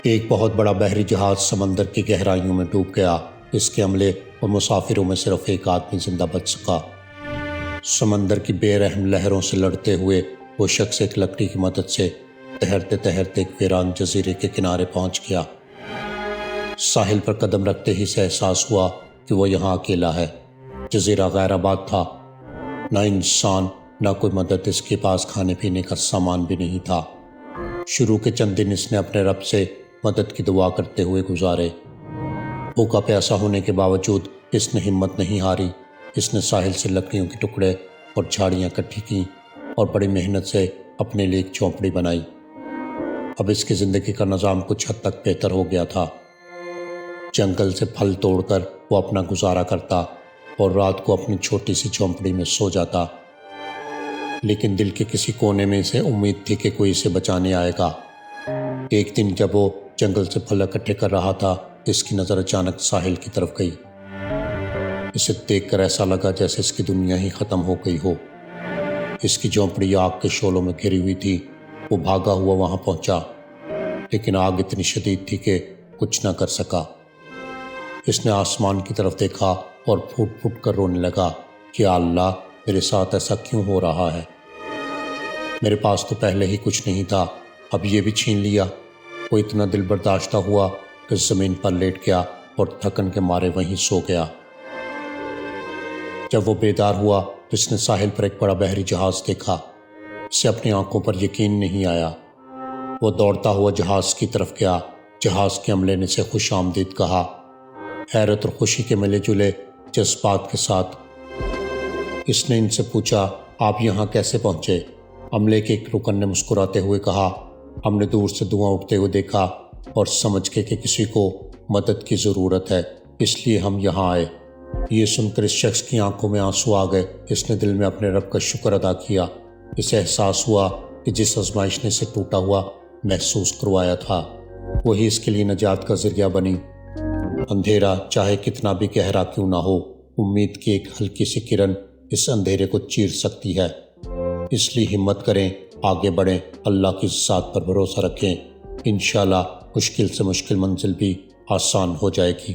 ایک بہت بڑا بحری جہاز سمندر کی گہرائیوں میں ڈوب گیا۔ اس کے عملے اور مسافروں میں صرف ایک آدمی زندہ بچ سکا۔ سمندر کی بے رحم لہروں سے لڑتے ہوئے وہ شخص ایک لکڑی کی مدد سے تیرتے تیرتے ایک ویران جزیرے کے کنارے پہنچ گیا۔ ساحل پر قدم رکھتے ہی سے احساس ہوا کہ وہ یہاں اکیلا ہے۔ جزیرہ غیر آباد تھا، نہ انسان نہ کوئی مدد، اس کے پاس کھانے پینے کا سامان بھی نہیں تھا۔ شروع کے چند دن اس نے اپنے رب سے مدد کی دعا کرتے ہوئے گزارے۔ بھوکا پیاسا ہونے کے باوجود اس نے ہمت نہیں ہاری۔ اس نے ساحل سے لکڑیوں کے ٹکڑے اور جھاڑیاں اکٹھی کیں اور بڑی محنت سے اپنے لیے ایک جھونپڑی بنائی۔ اب اس کی زندگی کا نظام کچھ حد تک بہتر ہو گیا تھا۔ جنگل سے پھل توڑ کر وہ اپنا گزارا کرتا اور رات کو اپنی چھوٹی سی جھونپڑی میں سو جاتا، لیکن دل کے کسی کونے میں اسے امید تھی کہ کوئی اسے بچانے آئے گا۔ ایک دن جب وہ جنگل سے پھل اکٹھے کر رہا تھا، اس کی نظر اچانک ساحل کی طرف گئی۔ اسے دیکھ کر ایسا لگا جیسے اس کی دنیا ہی ختم ہو گئی ہو۔ اس کی جھونپڑی آگ کے شعلوں میں گھری ہوئی تھی۔ وہ بھاگا ہوا وہاں پہنچا، لیکن آگ اتنی شدید تھی کہ کچھ نہ کر سکا۔ اس نے آسمان کی طرف دیکھا اور پھوٹ پھوٹ کر رونے لگا کہ یا اللہ، میرے ساتھ ایسا کیوں ہو رہا ہے؟ میرے پاس تو پہلے ہی کچھ نہیں تھا، اب یہ بھی چھین لیا۔ وہ اتنا دل برداشتہ ہوا کہ زمین پر لیٹ گیا اور تھکن کے مارے وہیں سو گیا۔ جب وہ بیدار ہوا تو اس نے ساحل پر ایک بڑا بحری جہاز دیکھا۔ اسے اپنی آنکھوں پر یقین نہیں آیا۔ وہ دوڑتا ہوا جہاز کی طرف گیا۔ جہاز کے عملے نے اسے خوش آمدید کہا، حیرت اور خوشی کے ملے جلے جذبات کے ساتھ۔ اس نے ان سے پوچھا، آپ یہاں کیسے پہنچے؟ عملے کے ایک رکن نے مسکراتے ہوئے کہا، ہم نے دور سے دھواں اٹھتے ہوئے دیکھا اور سمجھ کے کہ کسی کو مدد کی ضرورت ہے، اس لیے ہم یہاں آئے۔ یہ سن کر اس شخص کی آنکھوں میں آنسو آ گئے۔ اس نے دل میں اپنے رب کا شکر ادا کیا۔ اسے احساس ہوا کہ جس آزمائش نے اسے ٹوٹا ہوا محسوس کروایا تھا، وہی اس کے لیے نجات کا ذریعہ بنی۔ اندھیرا چاہے کتنا بھی گہرا کیوں نہ ہو، امید کی ایک ہلکی سی کرن اس اندھیرے کو چیر سکتی ہے۔ اس لیے ہمت کریں، آگے بڑھیں، اللہ کی ذات پر بھروسہ رکھیں۔ انشاءاللہ مشکل سے مشکل منزل بھی آسان ہو جائے گی۔